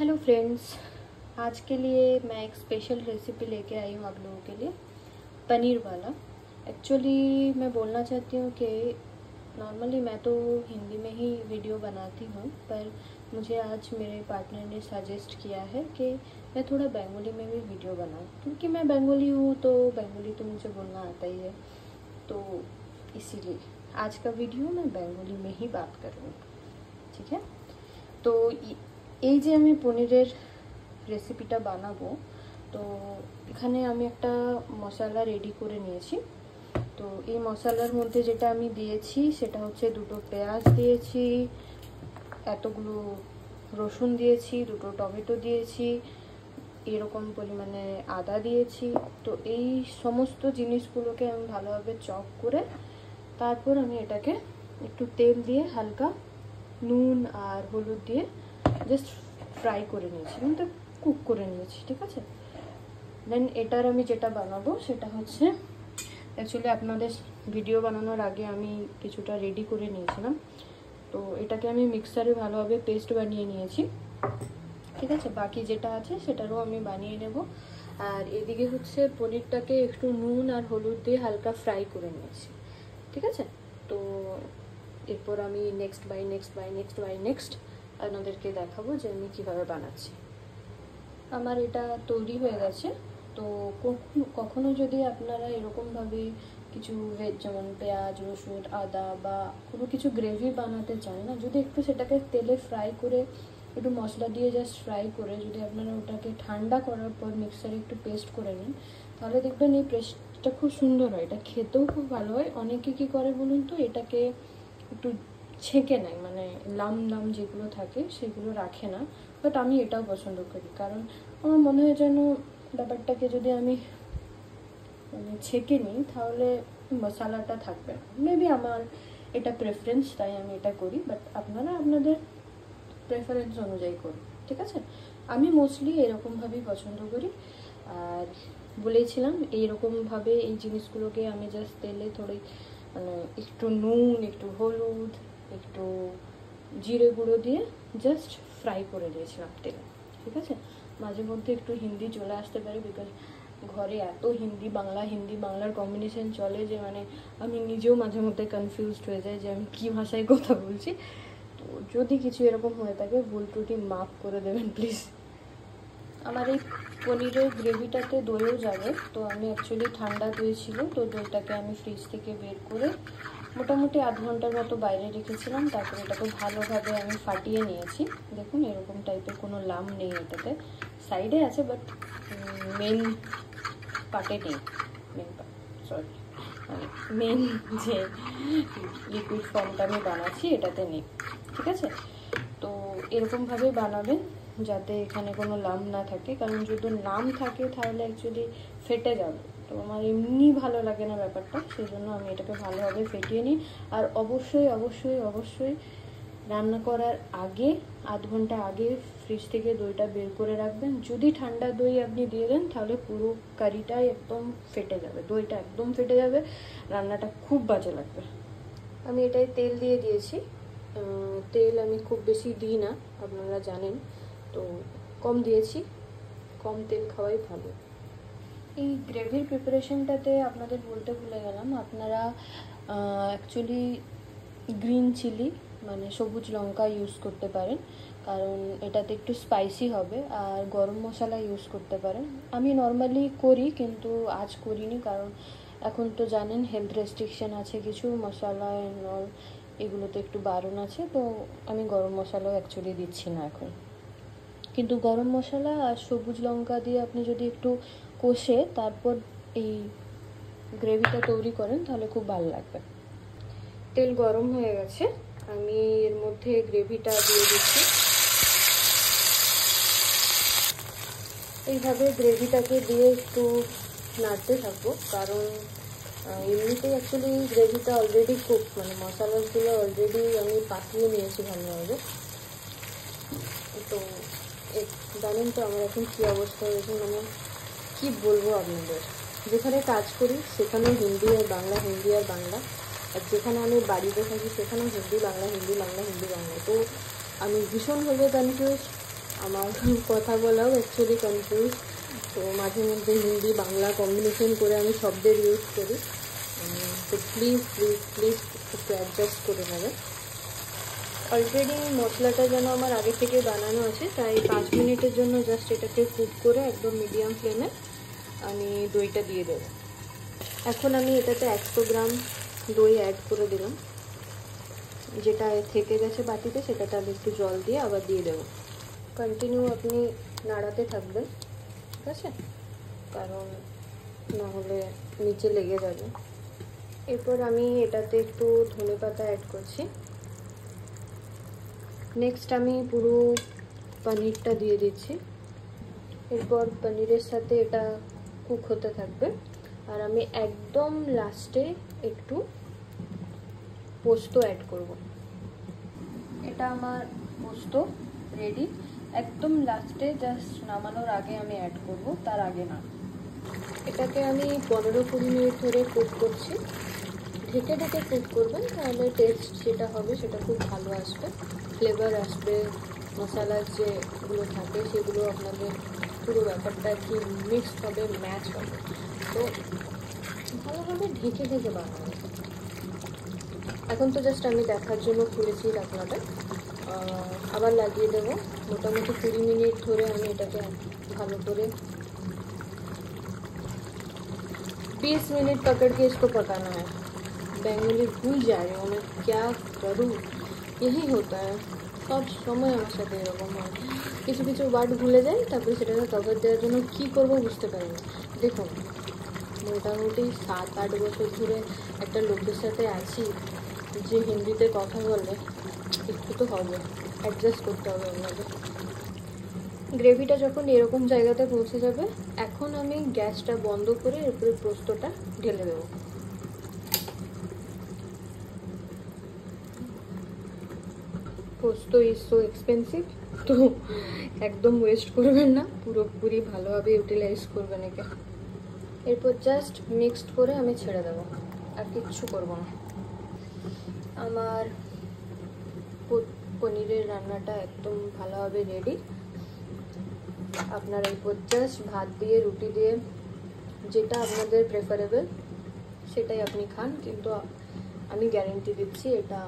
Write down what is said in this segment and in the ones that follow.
Hello friends, आज के लिए मैं एक स्पेशल रेसिपी लेके आई हूँ आप लोगों के लिए, पनीर वाला। एक्चुअली मैं बोलना चाहती हूँ कि नॉर्मली मैं तो हिंदी में ही वीडियो बनाती हूँ, पर मुझे आज मेरे पार्टनर ने सजेस्ट किया है कि मैं थोड़ा बंगाली में भी वीडियो बनाऊँ, क्योंकि मैं बंगाली हूँ तो बंगाली तो मुझे बोलना आता ही है। तो इसीलिए आज का वीडियो मैं बंगाली में ही बात करूँगी, ठीक है। तो এই যে আমি পনিরের রেসিপিটা বানাবো, তো এখানে আমি একটা মশলা রেডি করে নিয়েছি। তো এই মশলার মধ্যে যেটা আমি দিয়েছি সেটা হচ্ছে দুটো পেঁয়াজ দিয়েছি, এতগুলো রসুন দিয়েছি, দুটো টমেটো দিয়েছি, এরকম পরিমাণে আদা দিয়েছি। তো এই সমস্ত জিনিসগুলোকে আমি ভালোভাবে চপ করে তারপর আমি এটাকে একটু তেল দিয়ে হালকা নুন আর হলুদ দিয়ে জাস্ট ফ্রাই করে নিয়েছি, মানে কুক করে নিয়েছি, ঠিক আছে। দেন এটার আমি যেটা বানাবো সেটা হচ্ছে, অ্যাকচুয়ালি আপনাদের ভিডিও বানানোর আগে আমি কিছুটা রেডি করে নিয়েছিলাম। তো এটাকে আমি মিক্সারে ভালোভাবে পেস্ট বানিয়ে নিয়েছি, ঠিক আছে। বাকি যেটা আছে সেটারও আমি বানিয়ে নেব। আর এদিকে হচ্ছে পনিরটাকে একটু নুন আর হলুদ দিয়ে হালকা ফ্রাই করে নিয়েছি, ঠিক আছে। তো এরপর আমি নেক্সট বাই নেক্সট আপনাদেরকে দেখাবো যে আমি কীভাবে বানাচ্ছি। আমার এটা তৈরি হয়ে গেছে। তো কখনো যদি আপনারা এরকমভাবে কিছু ভেজ, যেমন পেঁয়াজ, রসুন, আদা বা কোনো কিছু গ্রেভি বানাতে চান না, যদি একটু সেটাকে তেলে ফ্রাই করে একটু মশলা দিয়ে জাস্ট ফ্রাই করে যদি আপনারা ওটাকে ঠান্ডা করার পর মিক্সারে একটু পেস্ট করে নিন, তাহলে দেখবেন এই পেস্টটা খুব সুন্দর হয়, এটা খেতেও খুব ভালো হয়। অনেকে কী করে বলুন তো, এটাকে একটু ছেঁকে নেয়, মানে লাম যেগুলো থাকে সেগুলো রাখে না। বাট আমি এটাও পছন্দ করি, কারণ আমার মনে হয় যেন ব্যাপারটাকে যদি আমি ছেঁকে নিই তাহলে মশলাটা থাকবে না। মেবি আমার এটা প্রেফারেন্স, তাই আমি এটা করি, বাট আপনারা আপনাদের প্রেফারেন্স অনুযায়ী করুন, ঠিক আছে। আমি মোস্টলি এরকমভাবেই পছন্দ করি। আর বলেছিলাম এইরকমভাবে এই জিনিসগুলোকে আমি জাস্ট তেলে থোড়ি মানে একটু নুন, একটু হলুদ, একটু জিরে গুঁড়ো দিয়ে জাস্ট ফ্রাই করে দিয়েছিলাম তেলে, ঠিক আছে। মাঝে মধ্যে একটু হিন্দি চলে আসতে পারে, বিকজ ঘরে এত হিন্দি বাংলার কম্বিনেশন চলে যে মানে আমি নিজেও মাঝে মধ্যে কনফিউজড হয়ে যাই যে আমি কী ভাষায় কথা বলছি। তো যদি কিছু এরকম হয়ে থাকে ভুল ত্রুটি মাফ করে দেবেন প্লিজ। আমার এই পনিরের গ্রেভিটাতে দইও যাবে। তো আমি অ্যাকচুয়ালি ঠান্ডা দই ছিল, তো দইটাকে আমি ফ্রিজ থেকে বের করে মোটামুটি আধ ঘন্টার মতো বাইরে রেখেছিলাম। তারপরে এটাকে ভালোভাবে আমি ফাটিয়ে নিয়েছি। দেখুন এরকম টাইপের কোনো লাম নেই এটাতে, সাইডে আছে বাট মেন পার্টে নেই। মেন যে লিকুইড ফর্মটা আমি বানাচ্ছি এটাতে নেই, ঠিক আছে। তো এরকমভাবে বানাবেন যাতে এখানে কোনো লাম না থাকে, কারণ যদি লাম থাকে তাহলে অ্যাকচুয়ালি ফেটে যাবে। তো আমার এমনি ভালো লাগে না ব্যাপারটা, সেই জন্য আমি এটাকে ভালোভাবে ফেটিয়ে নিই। আর অবশ্যই রান্না করার আগে আধ ঘন্টা আগে ফ্রিজ থেকে দইটা বের করে রাখবেন। যদি ঠান্ডা দই আপনি দিয়ে দেন তাহলে পুরো কারিটাই একদম ফেটে যাবে, দইটা একদম ফেটে যাবে, রান্নাটা খুব বাজে লাগবে। আমি এটাই তেল দিয়ে দিয়েছি। তেল আমি খুব বেশি দিই না, আপনারা জানেন, তো কম দিয়েছি। কম তেল খাওয়াই ভালো। এই গ্রেভির প্রিপারেশনটাতে আপনাদের বলতে ভুলে গেলাম, আপনারা অ্যাকচুয়ালি গ্রিন চিলি মানে সবুজ লঙ্কা ইউজ করতে পারেন, কারণ এটাতে একটু স্পাইসি হবে। আর গরম মশলা ইউজ করতে পারেন। আমি নর্মালি করি, কিন্তু আজ করিনি, কারণ এখন তো জানেন হেলথ রেস্ট্রিকশন আছে, কিছু মশলা এগুলোতে একটু বারণ আছে। তো আমি গরম মশলাও অ্যাকচুয়ালি দিচ্ছি না এখন। কিন্তু গরম মশলা আর সবুজ লঙ্কা দিয়ে আপনি যদি একটু কষে তারপর এই গ্রেভিটা তৈরি করেন তাহলে খুব ভালো লাগবে। তেল গরম হয়ে গেছে, আমি এর মধ্যে গ্রেভিটা দিয়ে দিচ্ছি। এইভাবে গ্রেভিটাকে দিয়ে একটু নাড়তে থাকবো, কারণ এমনিতেই অ্যাকচুয়ালি গ্রেভিটা অলরেডি কুক, মানে মশলাগুলো অলরেডি আমি পাকিয়ে নিয়েছি ভালোভাবে। তো জানেন তো আমার এখন কী অবস্থা হয়েছে, মানে কি বলবো আপনাদের। যেখানে কাজ করি সেখানে হিন্দি আর বাংলা, আর যেখানে আমি বাড়িতে থাকি সেখানে হিন্দি বাংলা। তো আমি ভীষণভাবে কনফিউজ। আমার কথা বলাও অ্যাকচুয়ালি কনফিউজ, তো মাঝে মধ্যে হিন্দি বাংলা কম্বিনেশন করে আমি শব্দের ইউজ করি, তো প্লিজ প্লিজ প্লিজ একটু অ্যাডজাস্ট করে নেবে। অলরেডি মশলাটা যেন আমার আগে থেকে বানানো আছে, তাই 5 মিনিটের জন্য জাস্ট এটাকে কুক করে একদম মিডিয়াম ফ্লেমে আমি দইটা দিয়ে দেবো। এখন আমি এটাতে 100 গ্রাম দই অ্যাড করে দিলাম, যেটা থেকে গেছে বাটিতে সেটাতে আমি একটু জল দিয়ে আবার দিয়ে দেবো। কন্টিনিউ আপনি নাড়াতে থাকবেন, ঠিক আছে, কারণ না হলে নিচে লেগে যাবে। এরপর আমি এটাতে একটু ধনেপাতা অ্যাড করছি। নেক্সট আমি পুরো পনিরটা দিয়ে দিচ্ছি। এরপর পনিরের সাথে এটা কুক হতে থাকবে, আর আমি একদম লাস্টে একটু পোস্ত অ্যাড করব। এটা আমার পোস্ত রেডি, একদম লাস্টে জাস্ট নামানোর আগে আমি অ্যাড করব, তার আগে না। এটাকে আমি 15-20 মিনিট ধরে কুক করছি। ঢেকে ঢেকে কুক করবেন, তাহলে টেস্ট যেটা হবে সেটা খুব ভালো আসবে, ফ্লেভার আসবে, মশলার যেগুলো থাকে সেগুলো আপনাদের পুরো ব্যাপারটা কি মিক্সড হবে, ম্যাচ হবে। তো ভালোভাবে ঢেকে ঢেকে বানাবো। এখন তো জাস্ট আমি দেখার জন্য খুলেছি ঢাকনাটা, আবার লাগিয়ে দেবো। মোটামুটি 20 मिनट ধরে আমি এটাকে ভালো করে 20 मिनट पकड़ के इसको पकाना है। बेंगली भूल जा रही हूँ मैं, क्या करूँ, यही होता है सब समय আমার সাথে এরকম হয়, কিছু কিছু ওয়ার্ড ভুলে যাই, তারপরে সেটাকে কভার দেওয়ার জন্য কী করবো বুঝতে পারি না। দেখুন, মোটামুটি 7-8 বছর ধরে একটা লোকের সাথে আছি যে হিন্দিতে কথা বলে, একটু তো হবে, অ্যাডজাস্ট করতে হবে আপনাদের। গ্রেভিটা যখন এরকম জায়গাতে পৌঁছে যাবে, এখন আমি গ্যাসটা বন্ধ করে এরপরে পোস্তটা ঢেলে দেবো। পোস্ত ইজ সো এক্সপেন্সিভ, তো একদম ওয়েস্ট করবেন না, পুরোপুরি ভালোভাবে ইউটিলাইজ করবেন একে। এরপর জাস্ট মিক্সড করে আমি ছেড়ে দেবো, আর কিচ্ছু করবো না। আমার পনিরের রান্নাটা একদম ভালোভাবে রেডি। আপনারা এরপর জাস্ট ভাত দিয়ে, রুটি দিয়ে, যেটা আপনাদের প্রেফারেবল সেটাই আপনি খান, কিন্তু আমি গ্যারেন্টি দিচ্ছি এটা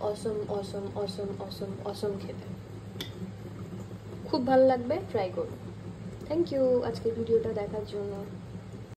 অসম অসম অসম অসম অসম খেতে খুব ভালো লাগবে, ট্রাই করুন। থ্যাংক ইউ আজকের ভিডিওটা দেখার জন্য।